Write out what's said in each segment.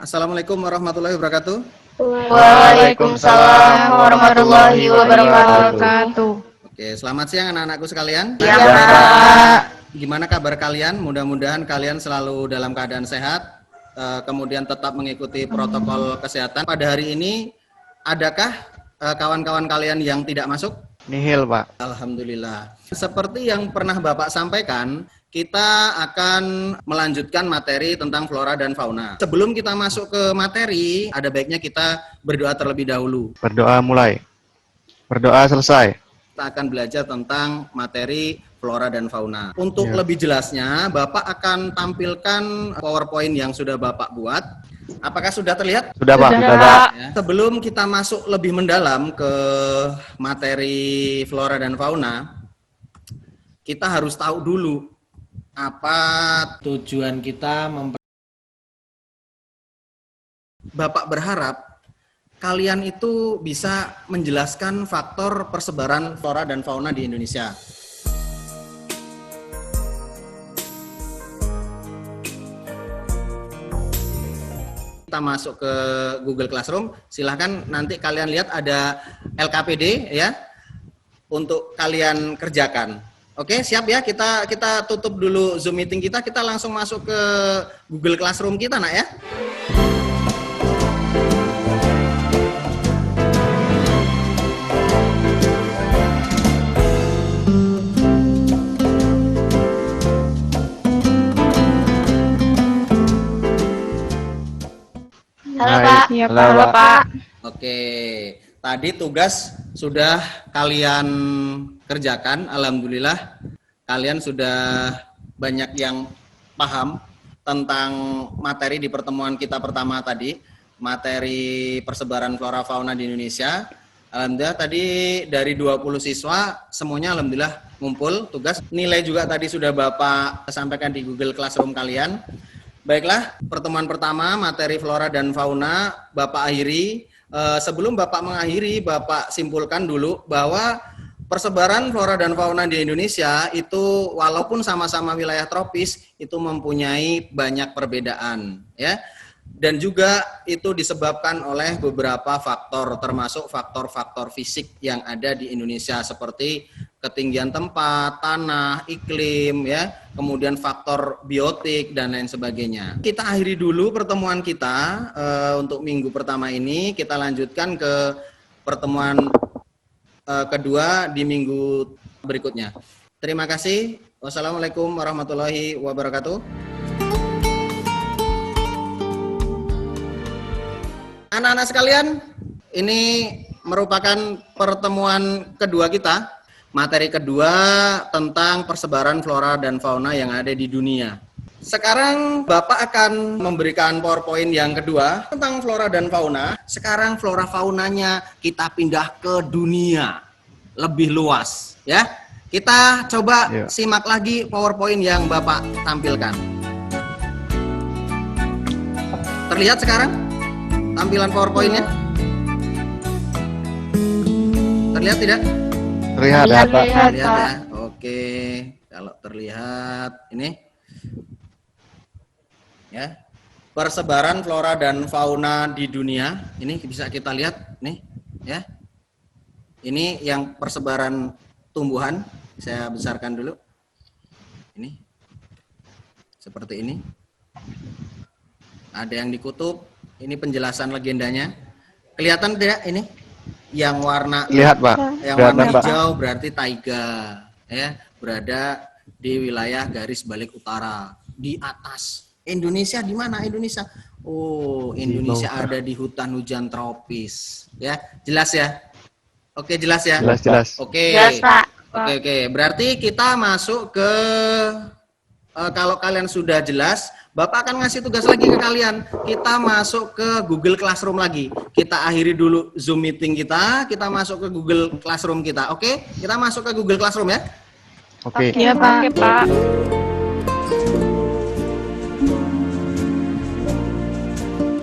Assalamualaikum warahmatullahi wabarakatuh. Waalaikumsalam warahmatullahi wabarakatuh. Oke, selamat siang anak-anakku sekalian. Ya, Pak. Gimana kabar kalian? Mudah-mudahan kalian selalu dalam keadaan sehat, kemudian tetap mengikuti protokol kesehatan. Pada hari ini, adakah kawan-kawan kalian yang tidak masuk? Nihil, Pak. Alhamdulillah. Seperti yang pernah Bapak sampaikan, kita akan melanjutkan materi tentang flora dan fauna. Sebelum kita masuk ke materi, ada baiknya kita berdoa terlebih dahulu. Berdoa mulai. Berdoa selesai. Kita akan belajar tentang materi flora dan fauna. Untuk lebih jelasnya, Bapak akan tampilkan PowerPoint yang sudah Bapak buat. Apakah sudah terlihat? Sudah, Pak. Sudah, Pak. Ya. Sebelum kita masuk lebih mendalam ke materi flora dan fauna, kita harus tahu dulu apa tujuan kita. Bapak berharap kalian itu bisa menjelaskan faktor persebaran flora dan fauna di Indonesia. Kita masuk ke Google Classroom, silahkan nanti kalian lihat ada LKPD ya, untuk kalian kerjakan. Oke, siap ya, kita tutup dulu Zoom meeting kita langsung masuk ke Google Classroom kita nak ya. Halo, Pak. Halo, Pak. Oke, tadi tugas sudah kalian kerjakan, alhamdulillah kalian sudah banyak yang paham tentang materi di pertemuan kita pertama tadi, materi persebaran flora fauna di Indonesia. Alhamdulillah tadi dari 20 siswa semuanya alhamdulillah ngumpul tugas. Nilai juga tadi sudah Bapak sampaikan di Google Classroom kalian. Baiklah, pertemuan pertama materi flora dan fauna Bapak akhiri. Sebelum Bapak mengakhiri, Bapak simpulkan dulu bahwa persebaran flora dan fauna di Indonesia itu walaupun sama-sama wilayah tropis itu mempunyai banyak perbedaan ya. Dan juga itu disebabkan oleh beberapa faktor termasuk faktor-faktor fisik yang ada di Indonesia seperti ketinggian tempat, tanah, iklim ya, kemudian faktor biotik dan lain sebagainya. Kita akhiri dulu pertemuan kita untuk minggu pertama ini, kita lanjutkan ke pertemuan kedua di minggu berikutnya. Terima kasih. Wassalamualaikum warahmatullahi wabarakatuh. Anak-anak sekalian, ini merupakan pertemuan kedua kita, materi kedua tentang persebaran flora dan fauna yang ada di dunia. Sekarang Bapak akan memberikan PowerPoint yang kedua tentang flora dan fauna. Sekarang flora faunanya kita pindah ke dunia lebih luas, ya. Kita coba simak lagi PowerPoint yang Bapak tampilkan. Terlihat sekarang tampilan PowerPoint-nya? Terlihat tidak? Terlihat, Pak. Terlihat ya. Oke, kalau terlihat ini ya. Persebaran flora dan fauna di dunia. Ini bisa kita lihat nih, ya. Ini yang persebaran tumbuhan. Saya besarkan dulu. Ini. Seperti ini. Ada yang di kutub. Ini penjelasan legendanya. Kelihatan tidak ini? Yang warna Lihat, Pak. Yang Kelihatan, warna Pak. hijau berarti taiga, ya, berada di wilayah garis balik utara. Di atas. Indonesia di mana Indonesia? Oh, Indonesia ada di hutan hujan tropis, ya. Jelas ya? Oke, jelas ya? Jelas. Oke. Jelas, Pak. Oke. Berarti kita masuk ke kalau kalian sudah jelas, Bapak akan ngasih tugas lagi ke kalian. Kita masuk ke Google Classroom lagi. Kita akhiri dulu Zoom meeting kita masuk ke Google Classroom kita. Oke? Kita masuk ke Google Classroom ya. Oke. Iya, Pak. Oke, Pak.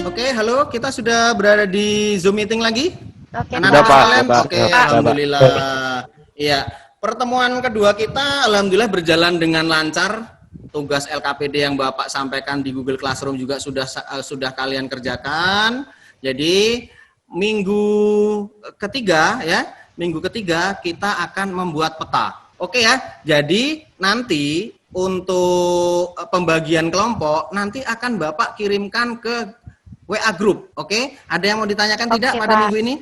Oke, halo. Kita sudah berada di Zoom meeting lagi. Oke, Anak-anak Pak. sekalian? Pak. Oke, Pak. alhamdulillah. Iya. Pertemuan kedua kita alhamdulillah berjalan dengan lancar. tugas LKPD yang Bapak sampaikan di Google Classroom juga sudah kalian kerjakan. Jadi minggu ketiga kita akan membuat peta. Oke ya. Jadi nanti untuk pembagian kelompok nanti akan Bapak kirimkan ke WA group. Oke? Ada yang mau ditanyakan tidak pada Pak. minggu ini?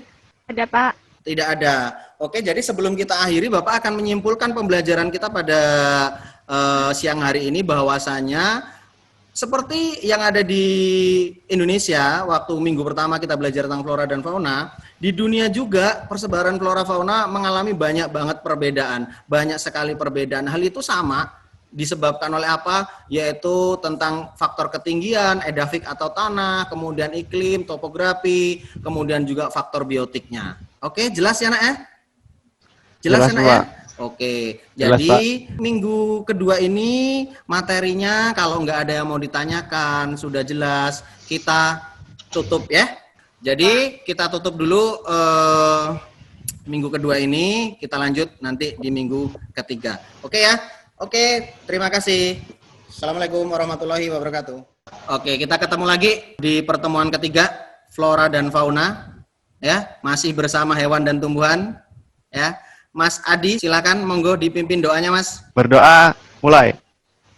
Ada, Pak. Tidak ada. Oke, jadi sebelum kita akhiri, Bapak akan menyimpulkan pembelajaran kita pada siang hari ini bahwasanya seperti yang ada di Indonesia, waktu minggu pertama kita belajar tentang flora dan fauna, di dunia juga persebaran flora fauna mengalami banyak banget perbedaan, banyak sekali perbedaan. Hal itu sama disebabkan oleh apa? Yaitu tentang faktor ketinggian, edafik atau tanah, kemudian iklim, topografi, kemudian juga faktor biotiknya. Oke, jelas ya, Nak ya? Jelas ya, Nak ya? Oke, Jelas, jadi minggu kedua ini materinya kalau nggak ada yang mau ditanyakan, sudah jelas, kita tutup ya. Jadi kita tutup dulu minggu kedua ini, kita lanjut nanti di minggu ketiga. Oke ya? Oke, terima kasih. Assalamualaikum warahmatullahi wabarakatuh. Oke, kita ketemu lagi di pertemuan ketiga, flora dan fauna. Ya, masih bersama hewan dan tumbuhan. Ya. Mas Adi, silakan monggo dipimpin doanya, Mas. Berdoa mulai.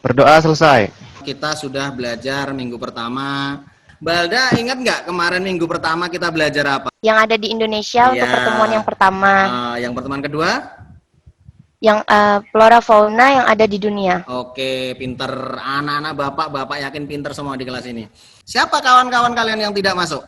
Berdoa selesai. Kita sudah belajar minggu pertama. Balda, ingat nggak kemarin minggu pertama kita belajar apa? Yang ada di Indonesia untuk pertemuan yang pertama. Yang pertemuan kedua? Yang flora fauna yang ada di dunia. Oke, pinter. Anak-anak bapak yakin pinter semua di kelas ini. Siapa kawan-kawan kalian yang tidak masuk?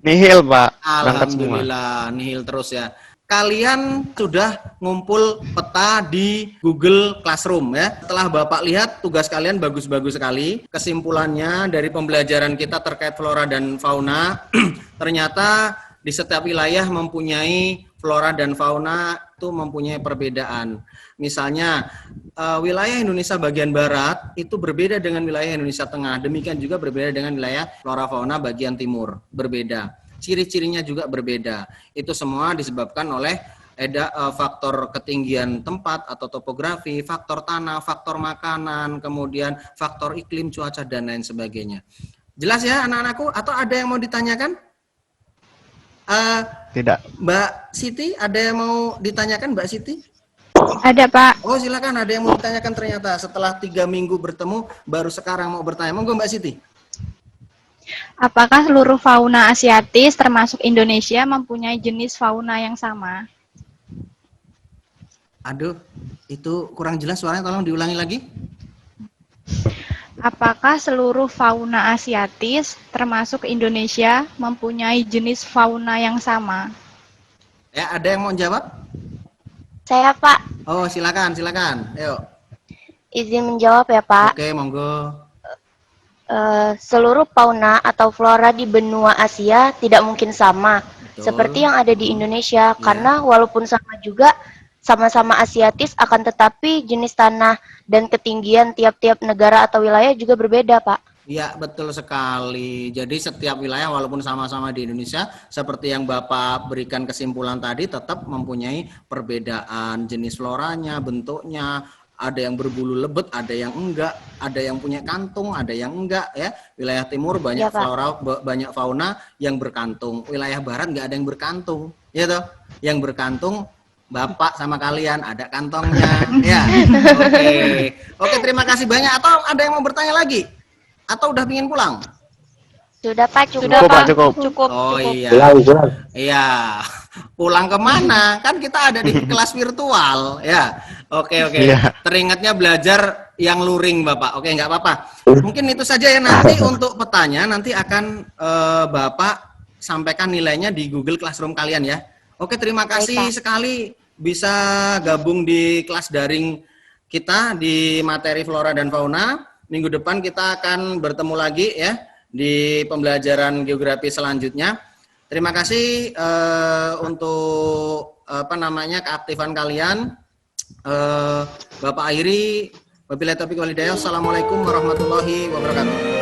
Nihil, Pak. Berangkat semua. Alhamdulillah, nihil terus ya. Kalian sudah ngumpul peta di Google Classroom ya. Setelah Bapak lihat tugas kalian bagus-bagus sekali. Kesimpulannya dari pembelajaran kita terkait flora dan fauna, ternyata di setiap wilayah mempunyai flora dan fauna itu mempunyai perbedaan. Misalnya wilayah Indonesia bagian barat itu berbeda dengan wilayah Indonesia tengah. Demikian juga berbeda dengan wilayah flora fauna bagian timur, berbeda. Ciri-cirinya juga berbeda. Itu semua disebabkan oleh faktor ketinggian tempat atau topografi, faktor tanah, faktor makanan, kemudian faktor iklim, cuaca, dan lain sebagainya. Jelas ya anak-anakku? Atau ada yang mau ditanyakan? Tidak. Mbak Siti, ada yang mau ditanyakan Mbak Siti? Ada, Pak. Oh silakan, ada yang mau ditanyakan ternyata. Setelah 3 minggu bertemu, baru sekarang mau bertanya. Monggo Mbak Siti. Apakah seluruh fauna asiatis termasuk Indonesia mempunyai jenis fauna yang sama? Aduh, itu kurang jelas suaranya, tolong diulangi lagi. Apakah seluruh fauna asiatis termasuk Indonesia mempunyai jenis fauna yang sama? Ya, ada yang mau jawab? Saya, Pak. Oh, silakan. Ayo. Izin menjawab ya, Pak. Oke, monggo. Seluruh fauna atau flora di benua Asia tidak mungkin sama. Betul. Seperti yang ada di Indonesia, karena walaupun sama juga, sama-sama asiatis, akan tetapi jenis tanah dan ketinggian tiap-tiap negara atau wilayah juga berbeda, Pak. Ya, betul sekali. Jadi setiap wilayah walaupun sama-sama di Indonesia, seperti yang Bapak berikan kesimpulan tadi, tetap mempunyai perbedaan jenis floranya, bentuknya. Ada yang berbulu lebet, ada yang enggak, ada yang punya kantung, ada yang enggak ya. Wilayah timur banyak flora, banyak fauna yang berkantung. Wilayah barat enggak ada yang berkantung, ya toh. Yang berkantung Bapak sama kalian ada kantongnya, ya. Oke, terima kasih banyak. Atau ada yang mau bertanya lagi? Atau udah pingin pulang? Sudah, Pak, cukup. Cukup, Pak, cukup. Cukup. Oh iya. Pulang. Iya. Pulang kemana? Kan kita ada di kelas virtual, ya. Oke. Iya. Teringatnya belajar yang luring, Bapak. Oke, nggak apa-apa. Mungkin itu saja ya, nanti untuk petanya nanti akan Bapak sampaikan nilainya di Google Classroom kalian ya. Oke, terima kasih sekali bisa gabung di kelas daring kita di materi flora dan fauna. Minggu depan kita akan bertemu lagi ya di pembelajaran geografi selanjutnya. Terima kasih untuk keaktifan kalian. Bapak akhiri, wabillahi taufiq wal hidayah. Assalamualaikum warahmatullahi wabarakatuh.